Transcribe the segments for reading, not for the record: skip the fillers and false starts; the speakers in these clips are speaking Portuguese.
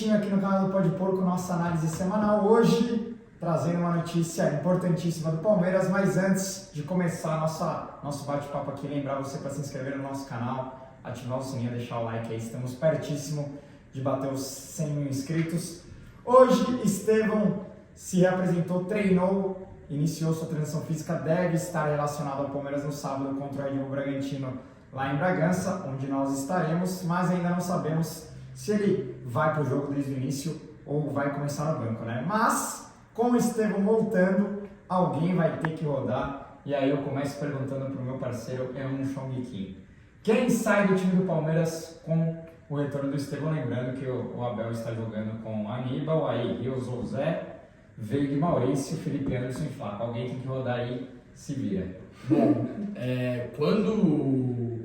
Vitinho aqui no canal do Pode Porco, nossa análise semanal. Hoje, trazendo uma notícia importantíssima do Palmeiras, mas antes de começar nosso bate-papo aqui, lembrar você para se inscrever no nosso canal, ativar o sininho, deixar o like aí, estamos pertíssimo de bater os 100 mil inscritos. Hoje, Estevão se reapresentou, treinou, iniciou sua transição física, deve estar relacionado ao Palmeiras no sábado contra o Red Bull Bragantino lá em Bragança, onde nós estaremos, mas ainda não sabemos se ele vai para o jogo desde o início ou vai começar no banco, né? Mas, com o Estevão voltando, alguém vai ter que rodar, e aí eu começo perguntando para o meu parceiro, Chong Kim. Quem sai do time do Palmeiras com o retorno do Estevão? Lembrando que o Abel está jogando com Aníbal, aí Rios ou Zé, Veiga e Maurício, Felipe Anderson e Flaco. Alguém tem que rodar aí, se vira. Bom, quando o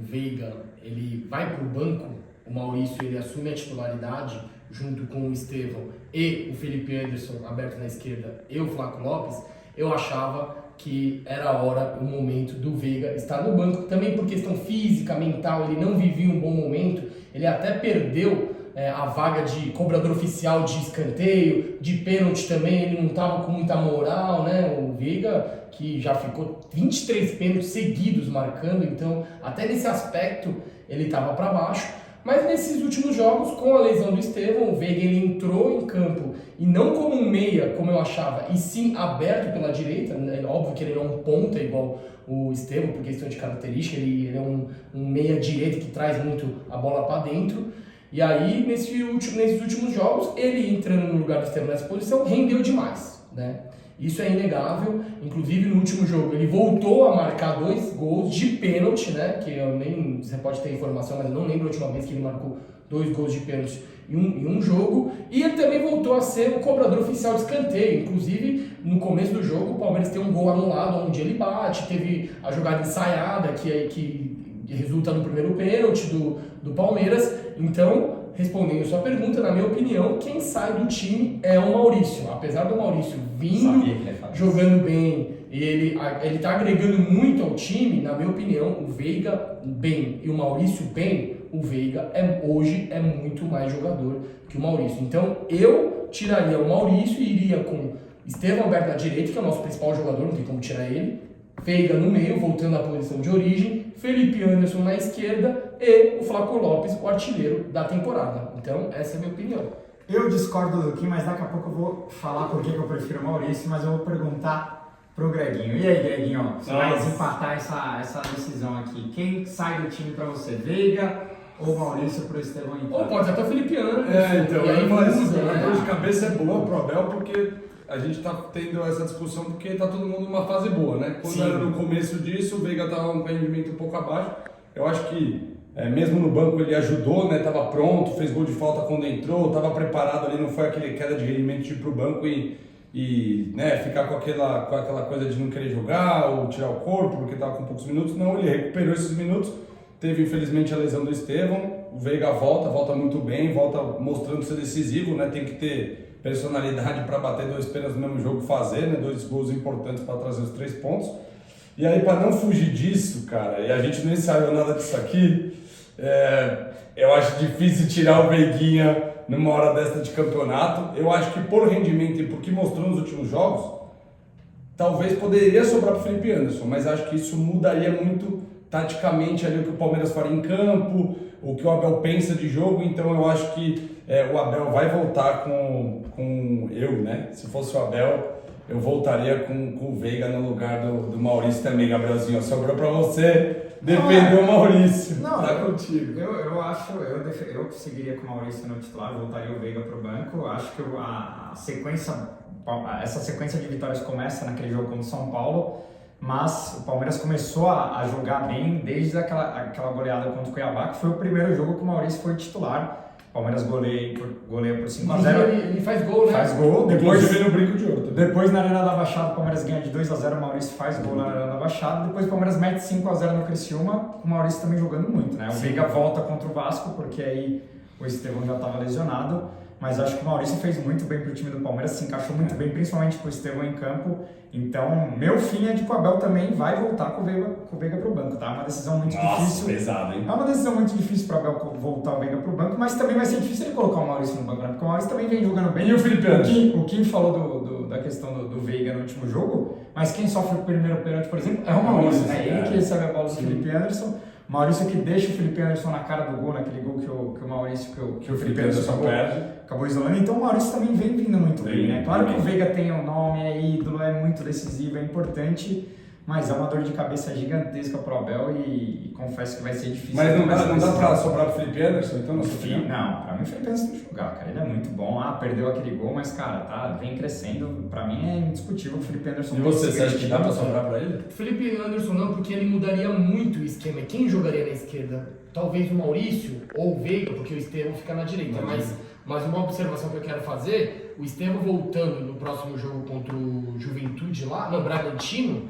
Veiga ele vai para o banco, o Maurício ele assume a titularidade junto com o Estevão e o Felipe Anderson aberto na esquerda e o Flaco Lopes, eu achava que era a hora, o momento do Veiga estar no banco, também por questão física, mental, ele não vivia um bom momento, ele até perdeu a vaga de cobrador oficial de escanteio, de pênalti também, ele não estava com muita moral, né? O Veiga, que já ficou 23 pênaltis seguidos marcando, então até nesse aspecto ele estava para baixo. Mas nesses últimos jogos, com a lesão do Estevão, o Veiga ele entrou em campo, e não como um meia, como eu achava, e sim aberto pela direita. É óbvio que ele não é um ponta igual o Estevão, por questão de característica, ele é um meia direito que traz muito a bola para dentro. E aí, nesses últimos jogos, ele entrando no lugar do Estevão nessa posição, rendeu demais, né? Isso é inegável. Inclusive, no último jogo, ele voltou a marcar 2 gols de pênalti, né? Que eu nem... Você pode ter informação, mas eu não lembro a última vez que ele marcou 2 gols de pênalti em um jogo. E ele também voltou a ser o cobrador oficial de escanteio. Inclusive, no começo do jogo, o Palmeiras tem um gol anulado, onde ele bate. Teve a jogada ensaiada, que resulta no primeiro pênalti do Palmeiras. Então, respondendo a sua pergunta, na minha opinião, quem sai do time é o Maurício. Apesar do Maurício vindo, jogando bem, e ele tá agregando muito ao time, na minha opinião, o Veiga bem e o Maurício bem, o Veiga hoje é muito mais jogador que o Maurício. Então, eu tiraria o Maurício e iria com Estevão aberto na direita, que é o nosso principal jogador, não tem como tirar ele, Veiga no meio, voltando à posição de origem, Felipe Anderson na esquerda e o Flaco Lopes, o artilheiro da temporada. Então, essa é a minha opinião. Eu discordo do Kim, mas daqui a pouco eu vou falar por que eu prefiro o Maurício, mas eu vou perguntar pro Greginho. E aí, Greginho, você vai desempatar essa decisão aqui. Quem sai do time pra você, Veiga ou Maurício pro Estevão entrar? Ou pode ser até o Felipe Anderson. Então, e aí a dor de cabeça é boa pro Abel, porque a gente tá tendo essa discussão porque tá todo mundo numa fase boa, né? Quando era no começo disso, o Veiga tava um rendimento um pouco abaixo. Eu acho que mesmo no banco ele ajudou, né? Tava pronto, fez gol de falta quando entrou, tava preparado ali, não foi aquele queda de rendimento de ir pro banco e né, ficar com aquela coisa de não querer jogar ou tirar o corpo porque tava com poucos minutos. Não, ele recuperou esses minutos. Teve infelizmente a lesão do Estevão. O Veiga volta muito bem, volta mostrando ser decisivo, né? Tem que ter personalidade para bater 2 pênaltis no mesmo jogo, fazer, né? 2 gols importantes para trazer os 3 pontos. E aí, para não fugir disso, cara, e a gente não ensaiou nada disso aqui, eu acho difícil tirar o Veiguinha numa hora desta de campeonato. Eu acho que por rendimento e por que mostrou nos últimos jogos, talvez poderia sobrar para o Felipe Anderson, mas acho que isso mudaria muito taticamente ali o que o Palmeiras faria em campo, o que o Abel pensa de jogo. Então eu acho que o Abel vai voltar com eu, né? Se fosse o Abel, eu voltaria com o Veiga no lugar do Maurício também, Gabrielzinho. Sobrou pra você defender o Maurício. Não, tá contigo. Eu seguiria com o Maurício no titular, voltaria o Veiga pro banco. Acho que essa sequência de vitórias começa naquele jogo contra o São Paulo, mas o Palmeiras começou a jogar bem desde aquela goleada contra o Cuiabá, que foi o primeiro jogo que o Maurício foi titular. O Palmeiras goleia por 5-0. Ele faz gol, né? Faz gol. Depois no brinco de ouro. Depois na Arena da Baixada, o Palmeiras ganha de 2-0, o Maurício faz gol na Arena da Baixada. Depois o Palmeiras mete 5-0 no Criciúma, com o Maurício também jogando muito, né? O Veiga volta contra o Vasco, porque aí o Estevão já estava lesionado. mas acho que o Maurício fez muito bem pro time do Palmeiras, se encaixou muito bem, principalmente pro Estevão em campo. Então, meu fim é de que o Abel também vai voltar com o Veiga pro banco, tá? É uma decisão muito difícil. Pesado, hein? É uma decisão muito difícil pro Abel voltar o Veiga pro banco, mas também vai ser difícil ele colocar o Maurício no banco, né? Porque o Maurício também vem jogando bem. E o Felipe Anderson? O Kim falou da questão do Veiga no último jogo, mas quem sofre o primeiro pênalti, por exemplo, é o Maurício, né? Ele que recebe a bola do Felipe Anderson. Maurício que deixa o Felipe Anderson na cara do gol, naquele gol que o Maurício, que o Felipe Anderson acabou isolando. Então o Maurício também vem vindo muito bem, né? Claro que o Veiga tem o nome, é ídolo, é muito decisivo, é importante, mas é uma dor de cabeça gigantesca pro Abel e confesso que vai ser difícil. Mas não dá pra sobrar pro Felipe Anderson, então? Não, pra mim o Felipe Anderson tem que jogar, cara. Ele é muito bom. Perdeu aquele gol, mas, cara, vem crescendo. Pra mim é indiscutível o Felipe Anderson. E você acha que dá pra sobrar pra ele? Felipe Anderson não, porque ele mudaria muito o esquema. Quem jogaria na esquerda? Talvez o Maurício ou o Veiga, porque o Estevão fica na direita. Mas uma observação que eu quero fazer, o Estevão voltando no próximo jogo contra o Juventude lá, no Bragantino,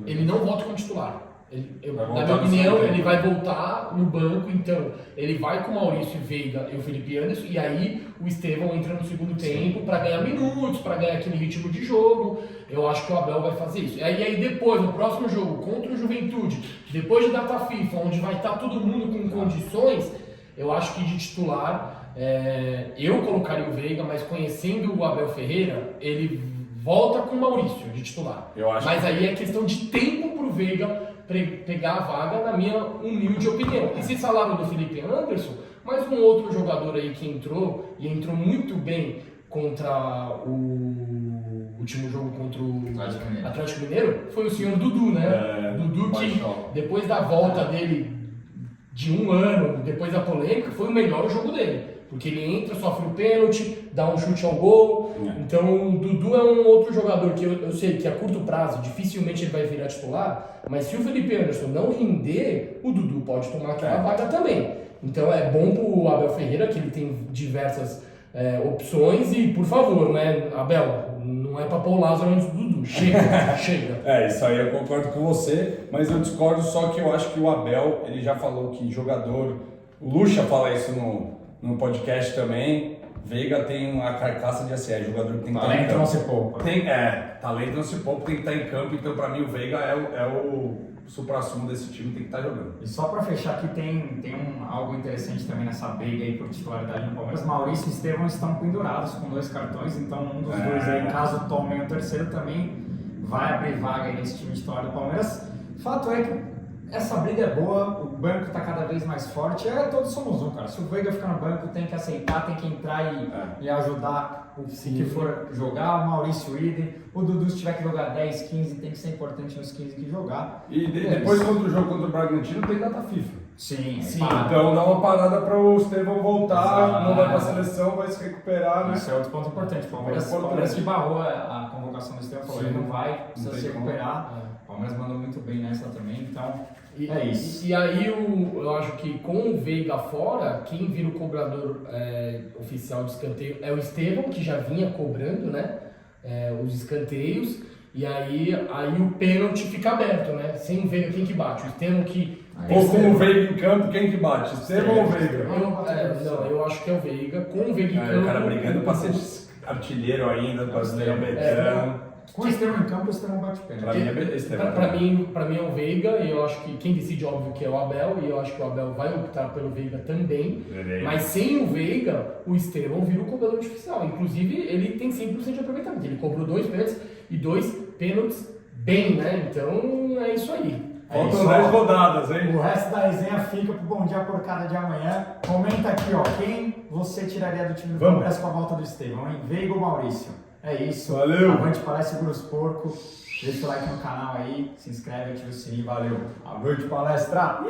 ele não volta como titular. Na minha opinião, ele vai voltar no banco, então ele vai com o Maurício Veiga e o Felipe Anderson, e aí o Estevão entra no segundo tempo para ganhar minutos, para ganhar aquele ritmo de jogo. Eu acho que o Abel vai fazer isso. E aí depois, no próximo jogo contra o Juventude, depois de data FIFA, onde vai estar todo mundo com condições, eu acho que de titular, eu colocaria o Veiga, mas conhecendo o Abel Ferreira, ele volta com o Maurício de titular. Mas aí é questão de tempo pro Veiga pegar a vaga, na minha humilde opinião. E se falaram do Felipe Anderson, mas um outro jogador aí que entrou, e entrou muito bem contra o último jogo contra o Atlético Mineiro, foi o senhor Dudu, né? Dudu que, depois da volta dele de um ano, depois da polêmica, foi o melhor jogo dele. Porque ele entra, sofre o pênalti, dá um chute ao gol. Então o Dudu é um outro jogador que eu sei que a curto prazo dificilmente ele vai virar titular, mas se o Felipe Anderson não render, o Dudu pode tomar aquela vaga também. Então é bom pro Abel Ferreira, que ele tem diversas opções, e por favor, né, Abel, não é pra pôr o Lázaro antes do Dudu. Chega. Isso aí eu concordo com você, mas eu discordo só que eu acho que o Abel, ele já falou que jogador, o Lucha fala isso no podcast também, Veiga tem uma carcaça de ACE, jogador que tem que estar em campo. Talento não se poupa. Talento não se poupa, tem que estar em campo, então pra mim o Veiga é o supra-sumo desse time, tem que estar jogando. E só pra fechar aqui, tem algo interessante também nessa briga aí por titularidade no Palmeiras. Maurício e Estevão estão pendurados com 2 cartões, então um dos dois aí, caso tomem o terceiro, também vai abrir vaga aí nesse time titular do Palmeiras. Fato é que essa briga é boa, o banco está cada vez mais forte, todos somos um, cara. Se o Veiga ficar no banco, tem que aceitar, tem que entrar e ajudar o que for jogar, o Maurício idem, o Dudu se tiver que jogar 10, 15, tem que ser importante nos 15 que jogar. E depois contra o jogo contra o Bragantino tem data FIFA. Sim. Então dá uma parada para o Estevão voltar, não vai para a seleção, vai se recuperar, né? Isso é outro ponto importante. O Palmeiras que barrou a convocação do Estevão, falou, ele não vai, precisa se recuperar. O Palmeiras mandou muito bem nessa também, então é isso. E aí eu acho que com o Veiga fora, quem vira o cobrador oficial de escanteio é o Estevão, que já vinha cobrando, né, os escanteios, e aí o pênalti fica aberto, né? Sem o Veiga, quem que bate? O Estevão que... Ou com o Veiga em campo, quem que bate? Estevão ou Veiga? Eu acho que é o Veiga. Com o Veiga em campo... O cara brigando pra ser artilheiro ainda, brasileiro veterano. Com o Estevão em campo, o Estevão bate pênalti. Pra mim é o Veiga, e eu acho que quem decide, óbvio, que é o Abel, e eu acho que o Abel vai optar pelo Veiga também. Mas sem o Veiga, o Estevão vira o cobrador oficial. Inclusive, ele tem 100% de aproveitamento. Ele cobrou 2 pênaltis e 2 pênaltis bem, né? Então é isso aí. Faltam 10 rodadas, hein? O resto da resenha fica pro Bom Dia Porcada de amanhã. Comenta aqui, quem você tiraria do time do Palmeiras com a volta do Estevão, hein? Veiga ou Maurício? É isso. Valeu. Avante Palestra, segura os porcos. Deixa o like no canal aí, se inscreve, ativa o sininho. Valeu. Avante Palestra!